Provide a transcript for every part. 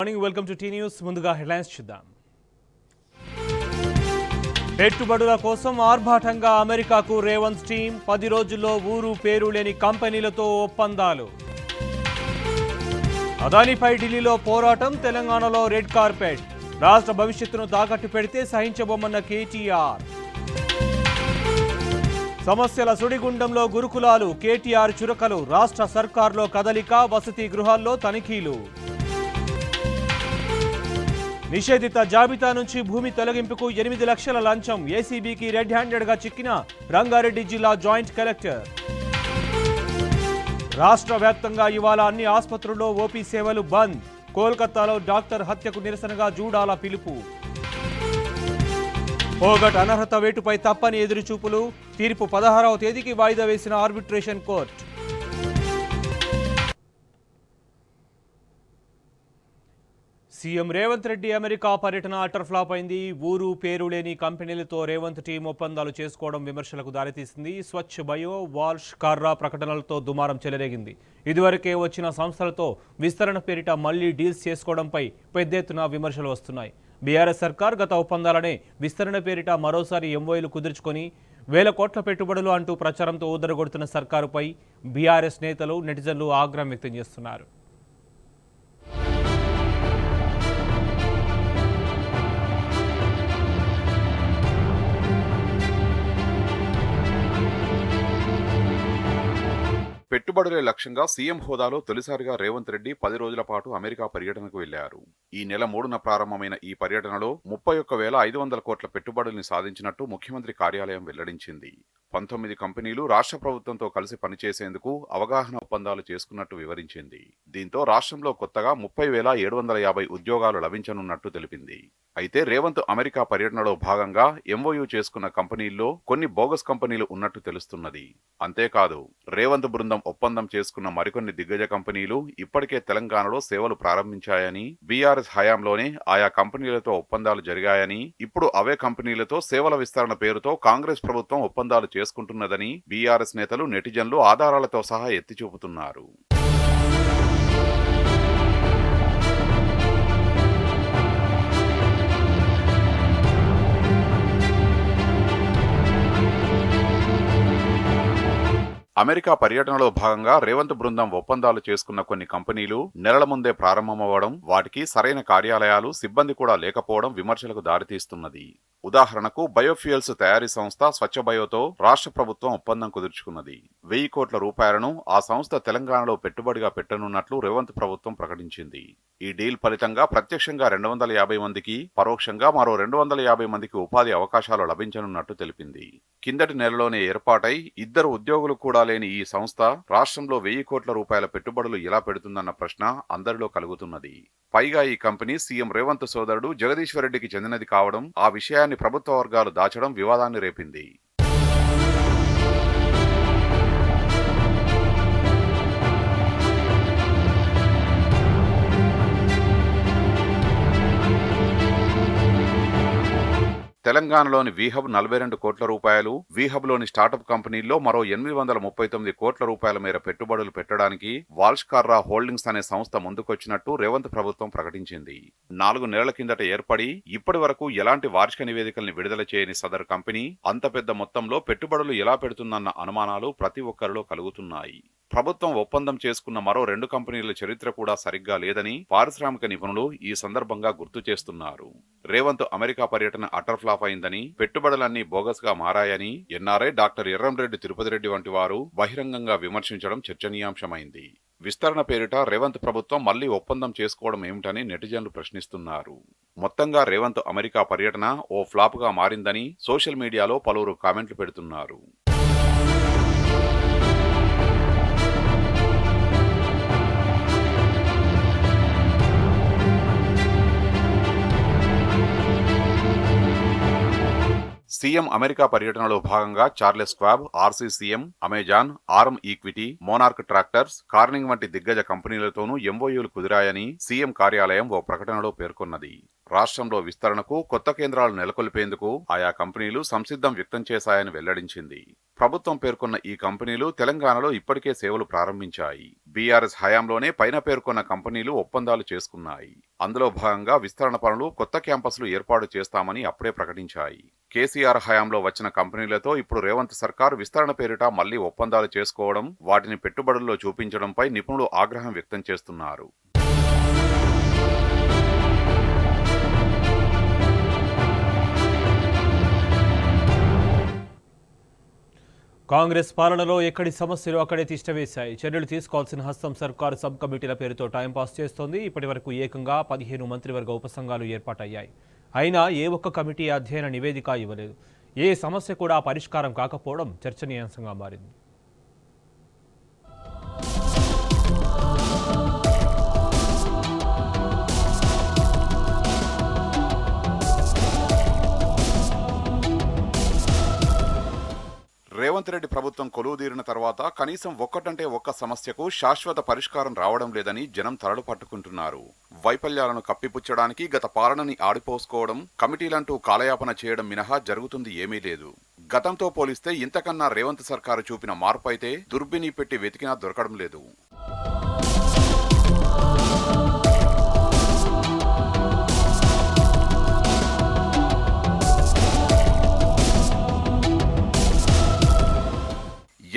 Morning welcome to T news. ముందుగా headlines చూద్దాం. పెట్టుబడుల కోసం ఆర్భాటంగా అమెరికాకు రేవంత్ టీం, 10 రోజుల్లో ఊరు పేరు లేని కంపెనీలతో ఒప్పందాలు. అదానిపై ఢిల్లీలో పోరాటం, తెలంగాణలో రెడ్ కార్పెట్. రాష్ట్ర భవిష్యత్తును తాకట్టు పెడితే సహించబోమన్న కేటీఆర్. సమస్యల సుడిగుండంలో గురుకులాలు, కేటీఆర్ చురకలు. రాష్ట్ర సర్కార్లో కదలిక, వసతి గృహాల్లో తనిఖీలు. నిషేధిత జాబితా నుంచి భూమి తొలగింపుకు 8 లక్షల లంచం. ఏసీబీకి రెడ్ హ్యాండెడ్గా చిక్కిన రంగారెడ్డి జిల్లా జాయింట్ కలెక్టర్. రాష్ట్ర వ్యాప్తంగా ఇవాళ అన్ని ఆసుపత్రుల్లో ఓపీ సేవలు బంద్. కోల్కతాలో డాక్టర్ హత్యకు నిరసనగా జూడాల పిలుపు. పోగట్ అనర్హత వేటుపై తప్పని ఎదురుచూపులు. తీర్పు 16వ తేదీకి వాయిదా వేసిన arbitration court. CM Revanth Reddy America పర్యటన అటర్ ఫ్లాప్ అయింది. ఊరు పేరు లేని కంపెనీలతో రేవంత్ టీం ఒప్పందాలు చేసుకోవడం విమర్శలకు దారితీసింది. స్వచ్ఛ బయో, వాల్ష్, కార్రా ప్రకటనలతో దుమారం చెలరేగింది. ఇదివరకే వచ్చిన సంస్థలతో విస్తరణ పేరిట మళ్లీ డీల్స్ చేసుకోవడంపై పెద్ద ఎత్తున విమర్శలు వస్తున్నాయి. బీఆర్ఎస్ సర్కార్ గత ఒప్పందాలనే విస్తరణ పేరిట మరోసారి ఎంఓయూలు కుదుర్చుకొని 1000 కోట్ల పెట్టుబడులు అంటూ ప్రచారంతో ఊదరగొడుతున్న సర్కారుపై బీఆర్ఎస్ నేతలు, నెటిజన్లు ఆగ్రహం వ్యక్తం చేస్తున్నారు. పెట్టుబడులే లక్ష్యంగా సీఎం హోదాలో తొలిసారిగా రేవంత్ రెడ్డి 10 రోజుల పాటు అమెరికా పర్యటనకు వెళ్లారు. ఈ నెల 3న ప్రారంభమైన ఈ పర్యటనలో 31,500 కోట్ల పెట్టుబడుల్ని సాధించినట్టు ముఖ్యమంత్రి కార్యాలయం వెల్లడించింది. 19 కంపెనీలు రాష్ట్ర ప్రభుత్వంతో కలిసి పనిచేసేందుకు అవగాహన ఒప్పందాలు చేసుకున్నట్టు వివరించింది. దీంతో రాష్ట్రంలో కొత్తగా 30,750 ఉద్యోగాలు లభించనున్నట్టు తెలిపింది. అయితే రేవంత్ అమెరికా పర్యటనలో భాగంగా ఎంఓయూ చేసుకున్న కంపెనీల్లో కొన్ని బోగస్ కంపెనీలు ఉన్నట్టు తెలుస్తున్నది. అంతేకాదు, రేవంత్ బృందం ఒప్పందం చేసుకున్న మరికొన్ని దిగ్గజ కంపెనీలు ఇప్పటికే తెలంగాణలో సేవలు ప్రారంభించాయని, బీఆర్ఎస్ హయాంలోనే ఆయా కంపెనీలతో ఒప్పందాలు జరిగాయని, ఇప్పుడు అవే కంపెనీలతో సేవల విస్తరణ పేరుతో కాంగ్రెస్ ప్రభుత్వం ఒప్పందాలు చేసుకుంటున్నదని బీఆర్ఎస్ నేతలు, నెటిజన్లు ఆధారాలతో సహా ఎత్తి చూపుతున్నారు. అమెరికా పర్యటనలో భాగంగా రేవంత్ బృందం ఒప్పందాలు చేసుకున్న కొన్ని కంపెనీలు నెలల ముందే ప్రారంభమవ్వడం, వాటికి సరైన కార్యాలయాలు, సిబ్బంది కూడా లేకపోవడం విమర్శలకు దారితీస్తున్నది. ఉదాహరణకు, బయోఫ్యూయల్స్ తయారీ సంస్థ స్వచ్ఛ బయోతో రాష్ట్ర ప్రభుత్వం ఒప్పందం కుదుర్చుకున్నది. 1000 కోట్ల రూపాయలను ఆ సంస్థ తెలంగాణలో పెట్టుబడిగా పెట్టనున్నట్లు రేవంత్ ప్రభుత్వం ప్రకటించింది. ఈ డీల్ ఫలితంగా ప్రత్యక్షంగా 250 మందికి, పరోక్షంగా మరో 250 మందికి ఉపాధి అవకాశాలు లభించనున్నట్టు తెలిపింది. కిందటి నెలలోనే ఏర్పాటై 2 ఉద్యోగులు కూడా లేని ఈ సంస్థ రాష్ట్రంలో 1000 కోట్ల రూపాయల పెట్టుబడులు ఎలా పెడుతుందన్న ప్రశ్న అందరిలో కలుగుతున్నది. పైగా ఈ కంపెనీ సీఎం రేవంత్ సోదరుడు జగదీశ్వర్ రెడ్డికి చెందినది కావడం, ఆ విషయాన్ని ప్రభుత్వ వర్గాలు దాచడం వివాదాన్ని రేపింది. తెలంగాణలోని వీహబ్ 42 కోట్ల రూపాయలు, వీహబ్లోని స్టార్టప్ కంపెనీల్లో మరో 839 కోట్ల రూపాయల మేర పెట్టుబడులు పెట్టడానికి వాల్ష్ కార్రా హోల్డింగ్స్ అనే సంస్థ ముందుకొచ్చినట్టు రేవంత్ ప్రభుత్వం ప్రకటించింది. 4 నెలల కిందట ఏర్పడి ఇప్పటి వరకు ఎలాంటి వార్షిక నివేదికల్ని విడుదల చేయని సదరు కంపెనీ అంత పెద్ద మొత్తంలో పెట్టుబడులు ఎలా పెడుతుందన్న అనుమానాలు ప్రతి ఒక్కరిలో కలుగుతున్నాయి. ప్రభుత్వం ఒప్పందం చేసుకున్న మరో 2 కంపెనీల చరిత్ర కూడా సరిగ్గా లేదని పారిశ్రామిక నిపుణులు ఈ సందర్భంగా గుర్తు చేస్తున్నారు. రేవంత్ అమెరికా పర్యటన అటర్ ఫ్లాప్ అయిందని, పెట్టుబడులన్నీ బోగస్ గా మారాయని ఎన్ఆర్ఐ డాక్టర్ ఎర్రంరెడ్డి తిరుపతి రెడ్డి వంటి వారు బహిరంగంగా విమర్శించడం చర్చనీయాంశమైంది. విస్తరణ పేరిట రేవంత్ ప్రభుత్వం మళ్లీ ఒప్పందం చేసుకోవడం ఏమిటని నెటిజన్లు ప్రశ్నిస్తున్నారు. మొత్తంగా రేవంత్ అమెరికా పర్యటన ఓ ఫ్లాప్ గా మారిందని సోషల్ మీడియాలో పలువురు కామెంట్లు పెడుతున్నారు. సీఎం అమెరికా పర్యటనలో భాగంగా Charles Schwab, RCCM, Amazon, Arm equity, Monarch Tractors, Corning వంటి దిగ్గజ కంపెనీలతోనూ ఎంఓయూలు కుదిరాయని సీఎం కార్యాలయం ఓ ప్రకటనలో పేర్కొన్నది. రాష్ట్రంలో విస్తరణకు కొత్త కేంద్రాలు నెలకొల్పేందుకు ఆయా కంపెనీలు సంసిద్ధం వ్యక్తం చేశాయని వెల్లడించింది. ప్రభుత్వం పేర్కొన్న ఈ కంపెనీలు తెలంగాణలో ఇప్పటికే సేవలు ప్రారంభించాయి. బీఆర్ఎస్ హయాంలోనే పైన పేర్కొన్న కంపెనీలు ఒప్పందాలు చేసుకున్నాయి. అందులో భాగంగా విస్తరణ పనులు, కొత్త క్యాంపస్లు ఏర్పాటు చేస్తామని అప్పుడే ప్రకటించాయి. కేసీఆర్ హయాంలో వచ్చిన కంపెనీలతో ఇప్పుడు రేవంత్ సర్కార్ విస్తరణ పేరిట మళ్లీ ఒప్పందాలు చేసుకోవడం, వాటిని పెట్టుబడుల్లో చూపించడంపై నిపుణులు ఆగ్రహం వ్యక్తం చేస్తున్నారు. కాంగ్రెస్ పాలనలో ఎక్కడి సమస్యలు అక్కడే తిష్టవేశాయి. చర్యలు తీసుకోవాల్సిన హస్తం సర్కారు సబ్ కమిటీల పేరుతో టైంపాస్ చేస్తోంది. ఇప్పటి వరకు ఏకంగా 15 మంత్రివర్గ ఉపసంఘాలు ఏర్పాటయ్యాయి. అయినా ఏ ఒక్క కమిటీ అధ్యయన నివేదిక ఇవ్వలేదు. ఏ సమస్య కూడా పరిష్కారం కాకపోవడం చర్చనీయాంశంగా మారింది. రేవంత్ రెడ్డి ప్రభుత్వం కొలువుదీరిన తర్వాత కనీసం ఒక్కటంటే ఒక్క సమస్యకు శాశ్వత పరిష్కారం రావడం లేదని జనం తలలు పట్టుకుంటున్నారు. వైఫల్యాలను కప్పిపుచ్చడానికి గత పాలనని ఆడిపోసుకోవడం, కమిటీలంటూ కాలయాపన చేయడం మినహా జరుగుతుంది ఏమీ లేదు. గతంతో పోలిస్తే ఇంతకన్నా రేవంత్ సర్కారు చూపిన మార్పు అయితే దుర్బిని పెట్టి వెతికినా దొరకడం లేదు.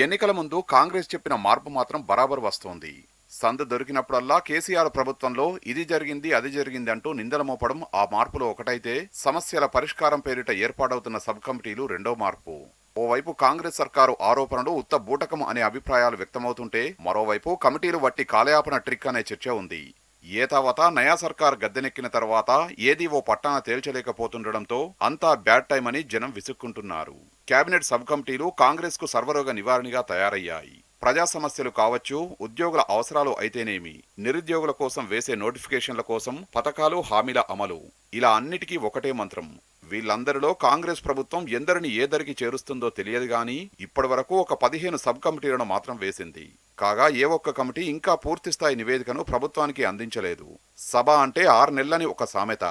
ఎన్నికల ముందు కాంగ్రెస్ చెప్పిన మార్పు మాత్రం బరాబర్ వస్తోంది. సందు దొరికినప్పుడల్లా కేసీఆర్ ప్రభుత్వంలో ఇది జరిగింది, అది జరిగింది అంటూ నిందల మోపడం ఆ మార్పులో ఒకటైతే, సమస్యల పరిష్కారం పేరిట ఏర్పాటవుతున్న సబ్ కమిటీలు రెండో మార్పు. ఓవైపు కాంగ్రెస్ సర్కారు ఆరోపణలు ఉత్త బూటకం అనే అభిప్రాయాలు వ్యక్తమవుతుంటే, మరోవైపు కమిటీలు వట్టి కాలయాపన ట్రిక్ అనే చర్చ ఉంది. ఏతావతా నయా సర్కార్ గద్దెనెక్కిన తర్వాత ఏది ఓ పట్టాన తేల్చలేకపోతుండటంతో అంతా బ్యాడ్ టైం అని జనం విసుక్కుంటున్నారు. కేబినెట్ సబ్ కమిటీలు కాంగ్రెస్ కు సర్వరోగ నివారణగా తయారయ్యాయి. ప్రజా సమస్యలు కావచ్చు, ఉద్యోగుల అవసరాలు అయితేనేమి, నిరుద్యోగుల కోసం వేసే నోటిఫికేషన్ల కోసం పథకాలు, హామీల అమలు, ఇలా అన్నిటికీ ఒకటే మంత్రం. వీళ్ళందరిలో కాంగ్రెస్ ప్రభుత్వం ఎందరిని ఏ దరికి చేరుస్తుందో తెలియదు గాని ఇప్పటి వరకు ఒక 15 సబ్ కమిటీలను మాత్రం వేసింది. కాగా ఏ ఒక్క కమిటీ ఇంకా పూర్తిస్థాయి నివేదికను ప్రభుత్వానికి అందించలేదు. సభ అంటే 6 నెలలని ఒక సామెత.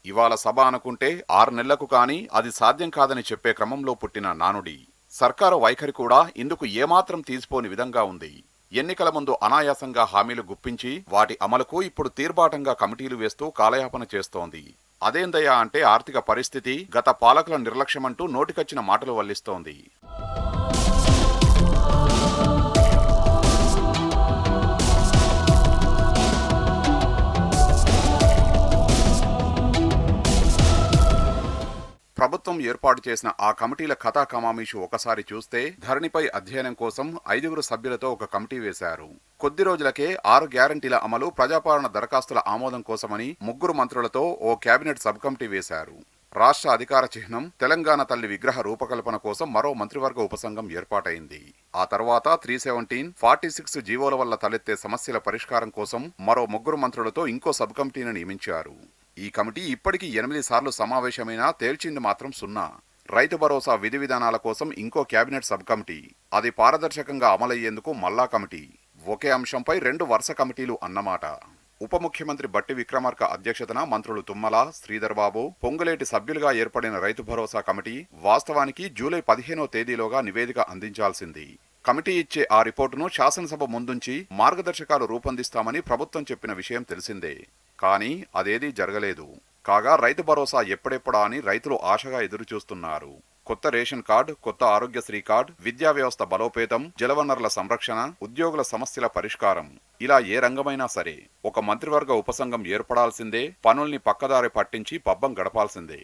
ఇవాళ సభ అనుకుంటే 6 నెలలకు కానీ అది సాధ్యం కాదని చెప్పే క్రమంలో పుట్టిన నానుడి. సర్కారు వైఖరి కూడా ఇందుకు ఏమాత్రం తీసిపోని విధంగా ఉంది. ఎన్నికల ముందు అనాయాసంగా హామీలు గుప్పించి వాటి అమలుకు ఇప్పుడు తీర్బాటంగా కమిటీలు వేస్తూ కాలయాపన చేస్తోంది. అదేందయ్యా అంటే ఆర్థిక పరిస్థితి, గత పాలకుల నిర్లక్ష్యమంటూ నోటికొచ్చిన మాటలు వల్లిస్తోంది. ప్రభుత్వం ఏర్పాటు చేసిన ఆ కమిటీల కథా కమామీషు ఒకసారి చూస్తే, ధరణిపై అధ్యయనం కోసం 5 సభ్యులతో ఒక కమిటీ వేశారు. కొద్ది రోజులకే 6 గ్యారంటీల అమలు, ప్రజాపాలన దరఖాస్తుల ఆమోదం కోసమని 3 మంత్రులతో ఓ కేబినెట్ సబ్ కమిటీ వేశారు. రాష్ట్ర అధికార చిహ్నం తెలంగాణ తల్లి విగ్రహ రూపకల్పన కోసం మరో మంత్రివర్గ ఉపసంఘం ఏర్పాటైంది. ఆ తర్వాత 317, 46 జీవోల వల్ల తలెత్తే సమస్యల పరిష్కారం కోసం మరో 3 మంత్రులతో ఇంకో సబ్ కమిటీని నియమించారు. ఈ కమిటీ ఇప్పటికీ 8 సార్లు సమావేశమైనా తేల్చింది మాత్రం 0. రైతు భరోసా విధి విధానాల కోసం ఇంకో కేబినెట్ సబ్ కమిటీ, అది పారదర్శకంగా అమలయ్యేందుకు మల్లా కమిటీ. ఒకే అంశంపై 2 వరుస కమిటీలు అన్నమాట. ఉప ముఖ్యమంత్రి బట్టి విక్రమార్క అధ్యక్షతన మంత్రులు తుమ్మల, శ్రీధర్ బాబు, పొంగులేటి సభ్యులుగా ఏర్పడిన రైతు భరోసా కమిటీ వాస్తవానికి జూలై 15వ తేదీలోగా నివేదిక అందించాల్సింది. కమిటీ ఇచ్చే ఆ రిపోర్టును శాసనసభ ముందుంచి మార్గదర్శకాలు రూపొందిస్తామని ప్రభుత్వం చెప్పిన విషయం తెలిసిందే. కానీ అదేదీ జరగలేదు. కాగా రైతు భరోసా ఎప్పుడెప్పుడా అని రైతులు ఆశగా ఎదురుచూస్తున్నారు. కొత్త రేషన్ కార్డు, కొత్త ఆరోగ్యశ్రీ కార్డు, విద్యా వ్యవస్థ బలోపేతం, జలవనరుల సంరక్షణ, ఉద్యోగుల సమస్యల పరిష్కారం, ఇలా ఏ రంగమైనా సరే ఒక మంత్రివర్గ ఉపసంఘం ఏర్పడాల్సిందే. పనుల్ని పక్కదారి పట్టించి పబ్బం గడపాల్సిందే.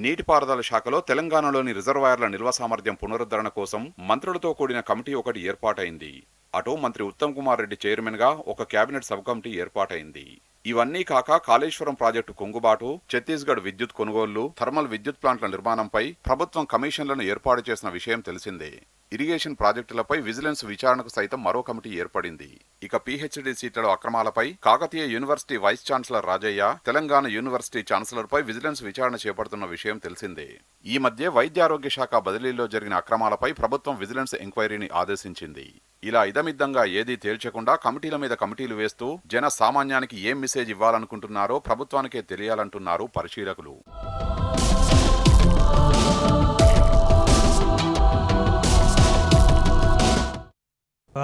నీటిపారుదల శాఖలో తెలంగాణలోని రిజర్వాయర్ల నిల్వ సామర్థ్యం పునరుద్ధరణ కోసం మంత్రులతో కూడిన కమిటీ ఒకటి ఏర్పాటైంది. అటు మంత్రి ఉత్తమ్ కుమార్ రెడ్డి చైర్మన్ గా ఒక కేబినెట్ సబ్ కమిటీ ఏర్పాటైంది. ఇవన్నీ కాక కాళేశ్వరం ప్రాజెక్టు కుంగుబాటు, ఛత్తీస్గఢ్ విద్యుత్ కొనుగోళ్లు, థర్మల్ విద్యుత్ ప్లాంట్ల నిర్మాణంపై ప్రభుత్వం కమిషన్లను ఏర్పాటు చేసిన విషయం తెలిసిందే. ఇరిగేషన్ ప్రాజెక్టులపై విజిలెన్స్ విచారణకు సైతం మరో కమిటీ ఏర్పడింది. ఇక పీహెచ్డీ సీట్ల అక్రమాలపై Kakatiya University vice chancellor Rajaiah, Telangana University ఛాన్సలర్పై విజిలెన్స్ విచారణ చేపడుతున్న విషయం తెలిసిందే. ఈ మధ్య వైద్యారోగ్య శాఖ బదిలీలో జరిగిన అక్రమాలపై ప్రభుత్వం విజిలెన్స్ ఎంక్వైరీని ఆదేశించింది. ఇలా ఇదమిద్దంగా ఏదీ తేల్చకుండా కమిటీల మీద కమిటీలు వేస్తూ జన సామాన్యానికి ఏం మెసేజ్ ఇవ్వాలనుకుంటున్నారో ప్రభుత్వానికే తెలియాలంటున్నారు పరిశీలకులు.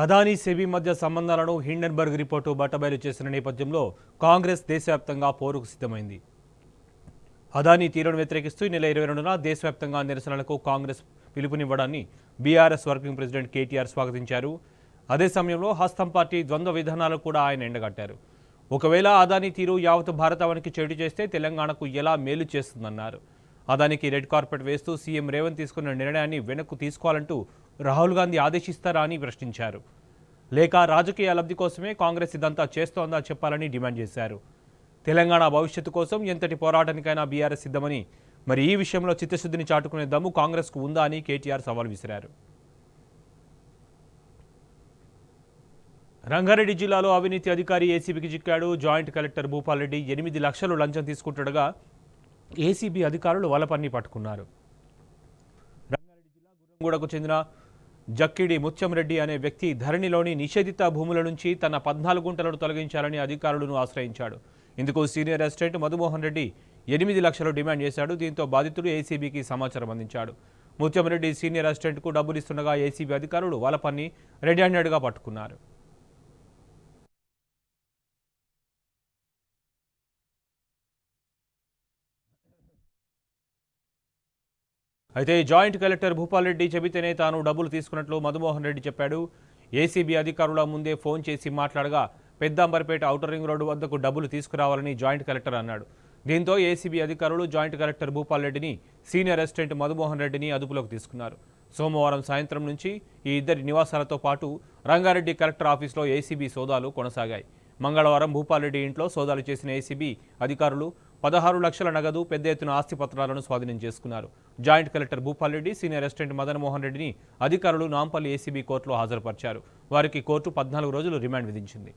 అదానీ సెబీ మధ్య సంబంధాలను హిండెన్బర్గ్ రిపోర్టు బట్టబయలు చేసిన నేపథ్యంలో కాంగ్రెస్ దేశవ్యాప్తంగా పోరుకు సిద్ధమైంది. అదానీ తీరును వ్యతిరేకిస్తూ ఈ నెల 22న దేశవ్యాప్తంగా నిరసనలకు కాంగ్రెస్ పిలుపునివ్వడాన్ని బీఆర్ఎస్ వర్కింగ్ ప్రెసిడెంట్ కేటీఆర్ స్వాగతించారు. అదే సమయంలో హస్తం పార్టీ ద్వంద్వ విధానాలు కూడా ఆయన ఎండగట్టారు. ఒకవేళ అదానీ తీరు యావత్ భారతావనికి చెడు చేస్తే తెలంగాణకు ఎలా మేలు చేస్తుందన్నారు. అదానికి రెడ్ కార్పెట్ వేస్తూ సీఎం రేవంత్ తీసుకున్న నిర్ణయాన్ని వెనక్కు తీసుకోవాలంటూ రాహుల్ గాంధీ ఆదేశిస్తారా అని ప్రశ్నించారు. లేక రాజకీయ లబ్ధి కోసమే కాంగ్రెస్ ఇదంతా చేస్తోందా చెప్పాలని డిమాండ్ చేశారు. తెలంగాణ భవిష్యత్తు కోసం ఎంతటి పోరాటానికైనా బీఆర్ఎస్ సిద్ధమని, మరి ఈ విషయంలో చిత్తశుద్ధిని చాటుకునే దమ్ము కాంగ్రెస్కు ఉందా అని కేటీఆర్ సవాల్ విసిరారు. రంగారెడ్డి జిల్లాలో అవినీతి అధికారి ఏసీబీకి చిక్కాడు. జాయింట్ కలెక్టర్ భూపాల్ రెడ్డి 8 లక్షలు లంచం తీసుకుంటుండగా ఏసీబీ అధికారులు వలపన్ని పట్టుకున్నారు. రంగారెడ్డి జిల్లా గుర్రంగూడకు చెందిన జక్కిడి ముత్యంరెడ్డి అనే వ్యక్తి ధరణిలోని నిషేధిత భూముల నుంచి తన 14 గుంటలను తొలగించాలని అధికారులను ఆశ్రయించాడు. ఇందుకు సీనియర్ అసిస్టెంట్ మధుమోహన్ రెడ్డి 8 లక్షలు డిమాండ్ చేశాడు. దీంతో బాధితుడు ఏసీబీకి సమాచారం అందించాడు. ముత్యంరెడ్డి సీనియర్ అసిస్టెంట్కు డబ్బులు ఇస్తుండగా ఏసీబీ అధికారులు వలపన్ని రెడ్ హ్యాండెడ్గా పట్టుకున్నారు. అయితే జాయింట్ కలెక్టర్ భూపాల్ రెడ్డి చెబితేనే తాను డబ్బులు తీసుకున్నట్లు మధుమోహన్ రెడ్డి చెప్పాడు. ఏసీబీ అధికారుల ముందే ఫోన్ చేసి మాట్లాడగా పెద్దాంబర్పేట ఔటర్ రింగ్ రోడ్డు వద్దకు డబ్బులు తీసుకురావాలని జాయింట్ కలెక్టర్ అన్నాడు. దీంతో ఏసీబీ అధికారులు జాయింట్ కలెక్టర్ భూపాల్ రెడ్డిని, సీనియర్ అసిస్టెంట్ మధుమోహన్ రెడ్డిని అదుపులోకి తీసుకున్నారు. సోమవారం సాయంత్రం నుంచి ఈ ఇద్దరి నివాసాలతో పాటు రంగారెడ్డి కలెక్టర్ ఆఫీసులో ఏసీబీ సోదాలు కొనసాగాయి. మంగళవారం భూపాల్ రెడ్డి ఇంట్లో సోదాలు చేసిన ఏసీబీ అధికారులు 16 లక్షల నగదు, పెద్ద ఎత్తున ఆస్తి పత్రాలను స్వాధీనం చేసుకున్నారు. Joint collector Bhupal Reddy, senior assistant Madan Mohan రెడ్డిని అధికారులు నాంపల్లి ఏసీబీ కోర్టులో హాజరుపరిచారు. వారికి కోర్టు 14 రోజులు రిమాండ్ విధించింది.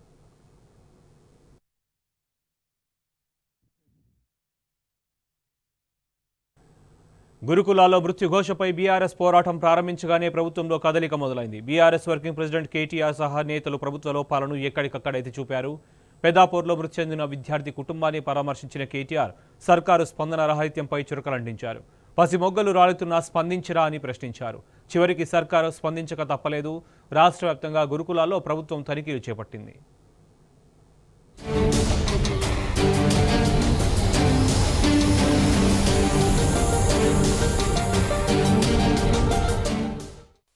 గురుకులాల్లో మృత్యుఘోషపై బీఆర్ఎస్ పోరాటం ప్రారంభించగానే ప్రభుత్వంలో కదలిక మొదలైంది. బీఆర్ఎస్ వర్కింగ్ ప్రెసిడెంట్ కేటీఆర్ సహా నేతలు ప్రభుత్వ లోపాలను ఎక్కడికక్కడ ఎత్తి చూపారు. పెదాపూర్లో మృతి చెందిన విద్యార్థి కుటుంబాన్ని పరామర్శించిన కేటీఆర్ సర్కారు స్పందన రాహిత్యంపై చురకలంటించారు. పసిమొగ్గలు రాలుతున్నా స్పందించరా అని ప్రశ్నించారు. చివరికి సర్కారు స్పందించక తప్పలేదు. రాష్ట్ర వ్యాప్తంగా గురుకులాల్లో ప్రభుత్వం తనిఖీలు చేపట్టింది.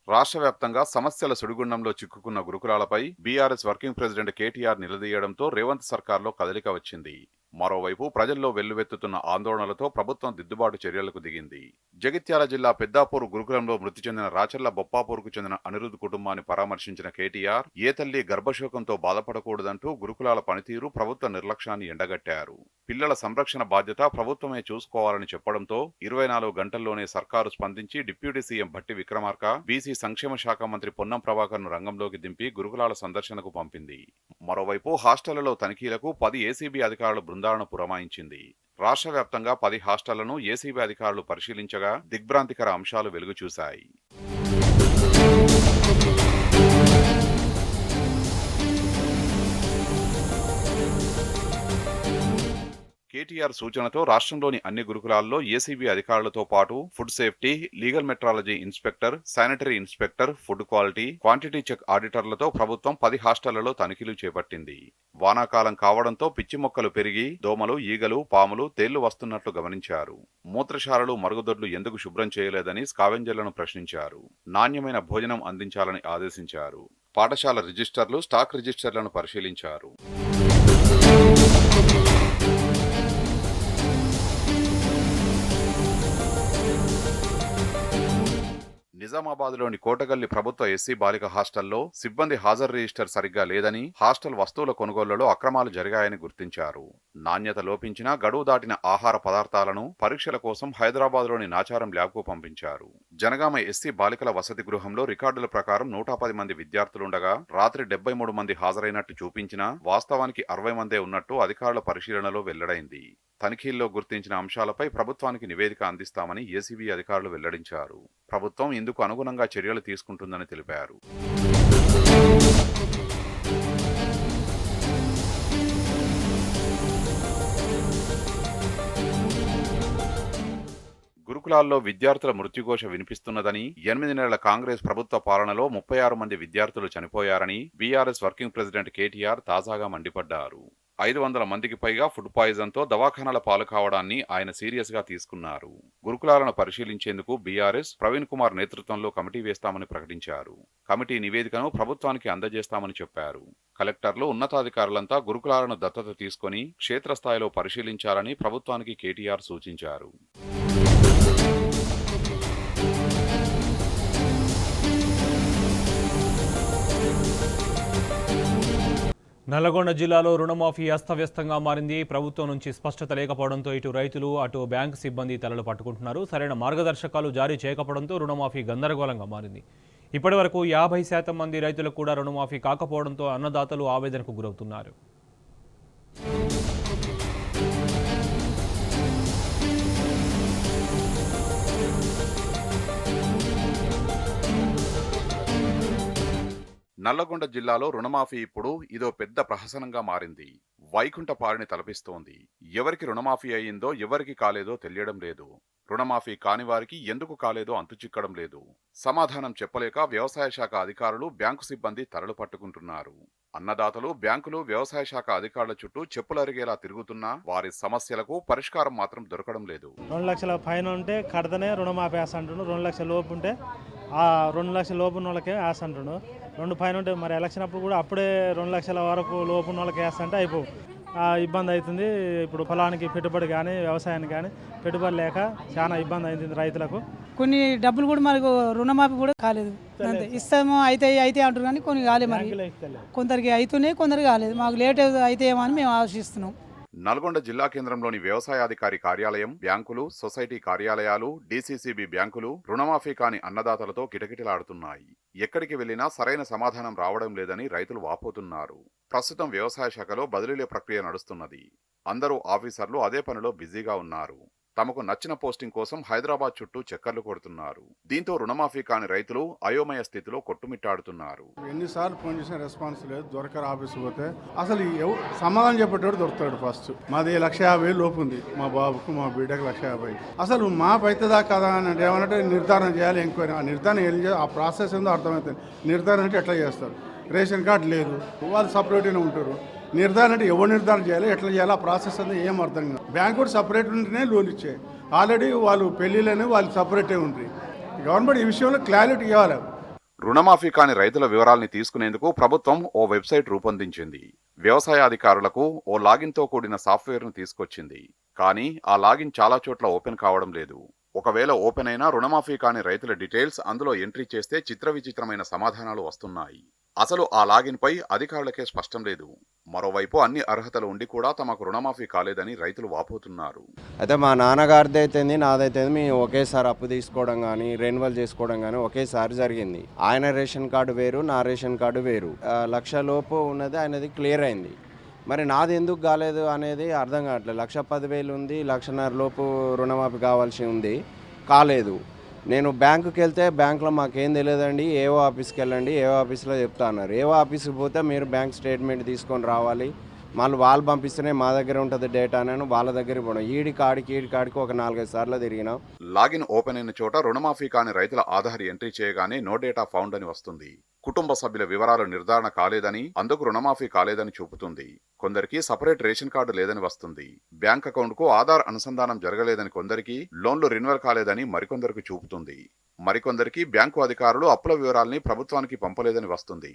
రాష్ట్ర వ్యాప్తంగా సమస్యల సుడిగుండంలో చిక్కుకున్న గురుకులాలపై బీఆర్ఎస్ వర్కింగ్ ప్రెసిడెంట్ కేటీఆర్ నిలదీయడంతో రేవంత్ సర్కార్లో కదలిక వచ్చింది. మరోవైపు ప్రజల్లో వెల్లువెత్తుతున్న ఆందోళనలతో ప్రభుత్వం దిద్దుబాటు చర్యలకు దిగింది. జగిత్యాల జిల్లా పెద్దాపూర్ గురుకులంలో మృతి చెందిన రాచర్ల బొప్పాపూర్కు చెందిన అనిరుద్ కుటుంబాన్ని పరామర్శించిన కేటీఆర్ ఏ తల్లి గర్భశోకంతో బాధపడకూడదంటూ గురుకులాల పనితీరు, ప్రభుత్వ నిర్లక్ష్యాన్ని ఎండగట్టారు. పిల్లల సంరక్షణ బాధ్యత ప్రభుత్వమే చూసుకోవాలని చెప్పడంతో 24 గంటల్లోనే సర్కారు స్పందించి deputy CM Bhatti Vikramarka, BC సంక్షేమ శాఖ మంత్రి పొన్నం ప్రభాకర్ను రంగంలోకి దింపి గురుకులాల సందర్శనకు పంపింది. మరోవైపు హాస్టళ్లలో తనిఖీలకు 10 ఏసీబీ అధికారుల బృందాలను పురమాయించింది. రాష్ట్ర వ్యాప్తంగా 10 హాస్టళ్లను ఏసీబీ అధికారులు పరిశీలించగా దిగ్భ్రాంతికర అంశాలు వెలుగుచూశాయి. కేటీఆర్ సూచనతో రాష్ట్రంలోని అన్ని గురుకులాల్లో ఏసీబీ అధికారులతో పాటు food safety, legal metrology inspector, sanitary inspector, food quality, quantity check ఆడిటర్లతో ప్రభుత్వం 10 హాస్టళ్లలో తనిఖీలు చేపట్టింది. వానాకాలం కావడంతో పిచ్చి మొక్కలు పెరిగి దోమలు, ఈగలు, పాములు, తేళ్లు వస్తున్నట్లు గమనించారు. మూత్రశాలలు, మరుగుదొడ్లు ఎందుకు శుభ్రం చేయలేదని స్కావెంజర్లను ప్రశ్నించారు. నాణ్యమైన భోజనం అందించాలని ఆదేశించారు. పాఠశాల రిజిస్టర్లు, స్టాక్ రిజిస్టర్లను పరిశీలించారు. నిజామాబాద్లోని కోటగల్లి ప్రభుత్వ ఎస్సీ బాలిక హాస్టల్లో సిబ్బంది హాజరు రిజిస్టర్ సరిగ్గా లేదని, హాస్టల్ వస్తువుల కొనుగోళ్లలో అక్రమాలు జరిగాయని గుర్తించారు. నాణ్యత లోపించిన, గడువు దాటిన ఆహార పదార్థాలను పరీక్షల కోసం హైదరాబాద్లోని నాచారం ల్యాబ్కు పంపించారు. జనగామ ఎస్సీ బాలికల వసతి గృహంలో రికార్డుల ప్రకారం 110 మంది విద్యార్థులుండగా రాత్రి 73 మంది హాజరైనట్టు చూపించినా వాస్తవానికి 60 మందే ఉన్నట్టు అధికారుల పరిశీలనలో వెల్లడైంది. తనిఖీల్లో గుర్తించిన అంశాలపై ప్రభుత్వానికి నివేదిక అందిస్తామని ఏసీబీ అధికారులు వెల్లడించారు. ప్రభుత్వం ఇందుకు అనుగుణంగా చర్యలు తీసుకుంటుందని తెలిపారు. గురుకులాల్లో విద్యార్థుల మృత్యుఘోష వినిపిస్తున్నదని, 8 నెలల కాంగ్రెస్ ప్రభుత్వ పాలనలో 36 మంది విద్యార్థులు చనిపోయారని బీఆర్ఎస్ వర్కింగ్ ప్రెసిడెంట్ కేటీఆర్ తాజాగా మండిపడ్డారు. 500 మందికి పైగా ఫుడ్ పాయిజన్తో దవాఖానాల పాలు కావడాన్ని ఆయన సీరియస్ గా తీసుకున్నారు. గురుకులాలను పరిశీలించేందుకు బీఆర్ఎస్ ప్రవీణ్ కుమార్ నేతృత్వంలో కమిటీ వేస్తామని ప్రకటించారు. కమిటీ నివేదికను ప్రభుత్వానికి అందజేస్తామని చెప్పారు. కలెక్టర్లు, ఉన్నతాధికారులంతా గురుకులాలను దత్తత తీసుకుని క్షేత్రస్థాయిలో పరిశీలించాలని ప్రభుత్వానికి కేటీఆర్ సూచించారు. నల్లగొండ జిల్లాలో రుణమాఫీ అస్తవ్యస్తంగా మారింది. ప్రభుత్వం నుంచి స్పష్టత లేకపోవడంతో ఇటు రైతులు, అటు బ్యాంకు సిబ్బంది తలలు పట్టుకుంటున్నారు. సరైన మార్గదర్శకాలు జారీ చేయకపోవడంతో రుణమాఫీ గందరగోళంగా మారింది. ఇప్పటి వరకు 50% మంది రైతులకు కూడా రుణమాఫీ కాకపోవడంతో అన్నదాతలు ఆవేదనకు గురవుతున్నారు. నల్లగొండ జిల్లాలో రుణమాఫీ ఇప్పుడు ఇదో పెద్ద ప్రహసనంగా మారింది. వైకుంఠపారిని తలపిస్తోంది. ఎవరికి రుణమాఫీ అయ్యిందో, ఎవరికి కాలేదో తెలియడం లేదు. రుణమాఫీ కాని వారికి ఎందుకు కాలేదో అంతుచిక్కడం లేదు. సమాధానం చెప్పలేక వ్యవసాయ శాఖ అధికారులు, బ్యాంకు సిబ్బంది తలలు పట్టుకుంటున్నారు. అన్నదాతలు, బ్యాంకులు, వ్యవసాయ శాఖ అధికారుల చుట్టూ చెప్పులరిగేలా తిరుగుతున్నా వారి సమస్యలకు పరిష్కారం మాత్రం దొరకడం లేదు. 2 లక్షల పైన ఉంటే కడతనే రుణమాఫీ వేస్తా అంటుండు. 2 లక్షల లోపు ఉంటే ఆ 2 లక్షల లోపు ఉన్న వాళ్ళకే వేస్తా అంటుండు. 2 పైన ఉంటే మరి ఎలక్షన్ అప్పుడు కూడా అప్పుడే 2 లక్షల వరకు లోపు ఉన్న వాళ్ళకి వేస్తా అంటే అయిపో ఇబ్బంది అవుతుంది. ఇప్పుడు పొలానికి పెట్టుబడి కానీ, వ్యవసాయానికి కానీ పెట్టుబడి లేక చాలా ఇబ్బంది అవుతుంది రైతులకు. కొన్ని డబ్బులు కూడా మనకు రుణమాఫీ కూడా కాలేదు. అంతే ఇస్తాము అయితే అంటారు కానీ కొన్ని కాలేదు. మరి కొందరికి అవుతున్నాయి, కొందరికి కాలేదు. మాకు లేట్ అయితే ఏమో అని మేము ఆశిస్తున్నాం. నల్గొండ జిల్లా కేంద్రంలోని వ్యవసాయాధికారి కార్యాలయం, బ్యాంకులు, సొసైటీ కార్యాలయాలు, డీసీసీబీ బ్యాంకులు రుణమాఫీ కాని అన్నదాతలతో కిటకిటలాడుతున్నాయి. ఎక్కడికి వెళ్లినా సరైన సమాధానం రావడం లేదని రైతులు వాపోతున్నారు. ప్రస్తుతం వ్యవసాయ శాఖలో బదిలీల ప్రక్రియ నడుస్తున్నది. అందరూ ఆఫీసర్లు అదే పనిలో బిజీగా ఉన్నారు. తమకు నచ్చిన పోస్టింగ్ కోసం హైదరాబాద్ చుట్టూ చక్కర్లు కొడుతున్నారు. దీంతో రుణమాఫీ కాని రైతులు అయోమయ స్థితిలో కొట్టుమిట్టాడుతున్నారు. ఎన్నిసార్లు ఫోన్ చేసిన రెస్పాన్స్ లేదు. దొరకరు. ఆఫీసు పోతే అసలు సమాధానం చెప్పేటోడు దొరుకుతాడు. ఫస్ట్ మాది 1,50,000 లోపు ఉంది. మా బాబుకు, మా బిడ్డకు 1,50,000. అసలు మా అవుతుందా కదా అని ఏమన్నట్టు నిర్ధారణ చేయాలి. ఎంక్వైరీ ఆ నిర్ధారణ ఏం చేయాలి, ఆ ప్రాసెస్ ఏందో అర్థమవుతుంది. నిర్ధారణ అంటే ఎట్లా చేస్తారు? రేషన్ కార్డు లేదు, వాళ్ళు సపరేట్గానే ఉంటారు. నిర్ధారణ అంటే ఎవరు నిర్ధారణ చేయాలి, ఎట్లా చేయాలి, ఆ ప్రాసెస్ అనేది ఏం అర్థం కాదు. బ్యాంక్ కూడా సపరేట్ ఉంటేనే లోన్ ఇచ్చాయి. ఆల్రెడీ వాళ్ళు పెళ్లిలోనే వాళ్ళు సపరేటే ఉంటాయి. గవర్నమెంట్ ఈ విషయంలో క్లారిటీ ఇవ్వాలి. రుణమాఫీ కాని రైతుల వివరాల్ని తీసుకునేందుకు ప్రభుత్వం ఓ వెబ్సైట్ రూపొందించింది. వ్యవసాయ అధికారులకు ఓ లాగిన్తో కూడిన సాఫ్ట్వేర్ను తీసుకొచ్చింది. కానీ ఆ లాగిన్ చాలా చోట్ల ఓపెన్ కావడం లేదు. ఒకవేళ ఓపెన్ అయినా రుణమాఫీ కాని రైతుల డీటెయిల్స్ అందులో ఎంట్రీ చేస్తే చిత్ర విచిత్రమైన సమాధానాలు వస్తున్నాయి. అసలు ఆ లాగిన్ పై అధికారులకే స్పష్టం లేదు. మరోవైపు అన్ని అర్హతలు ఉండి కూడా తమకు రుణమాఫీ కాలేదని రైతులు వాపోతున్నారు. అయితే మా నాన్నగారిది అయితేంది, నాదైతేంది, మేము ఒకేసారి అప్పు తీసుకోవడం కానీ, రెన్యువల్ చేసుకోవడం కానీ ఒకేసారి జరిగింది. ఆయన రేషన్ కార్డు వేరు, నా రేషన్ కార్డు వేరు. 1,00,000 లోపు ఉన్నది ఆయనది క్లియర్ అయింది. మరి నాది ఎందుకు కాలేదు అనేది అర్థం కావట్లేదు. 1,10,000 ఉంది, 1,50,000 లోపు రుణమాఫీ కావాల్సి ఉంది, కాలేదు. నేను బ్యాంకుకి వెళ్తే బ్యాంకులో మాకేం తెలియదండి, ఏవో ఆఫీస్కి వెళ్ళండి, ఏవో ఆఫీస్లో చెప్తా అన్నారు. ఏవో ఆఫీస్కి పోతే మీరు బ్యాంక్ స్టేట్మెంట్ తీసుకొని రావాలి, మళ్ళీ వాళ్ళు పంపిస్తేనే మా దగ్గర ఉంటుంది డేటా అని వాళ్ళ దగ్గర పోవడం. ఈడి కాడికి ఒక 4-5 సార్లు తిరిగినాం. లాగిన్ ఓపెన్ అయిన చోట రుణమాఫీ కాని రైతుల ఆధార్ ఎంట్రీ చేయగానే నో డేటా ఫౌండ్ అని వస్తుంది. కుటుంబ సభ్యుల వివరాలు నిర్ధారణ కాలేదని, అందుకు రుణమాఫీ కాలేదని చూపుతుంది. కొందరికి సపరేట్ రేషన్ కార్డు లేదని వస్తుంది. బ్యాంక్ అకౌంట్ కు ఆధార్ అనుసంధానం జరగలేదని కొందరికి, లోన్లు రెన్యువల్ కాలేదని మరికొందరికి చూపుతుంది. మరికొందరికి బ్యాంకు అధికారులు అప్పుల వివరాల్ని ప్రభుత్వానికి పంపలేదని వస్తుంది.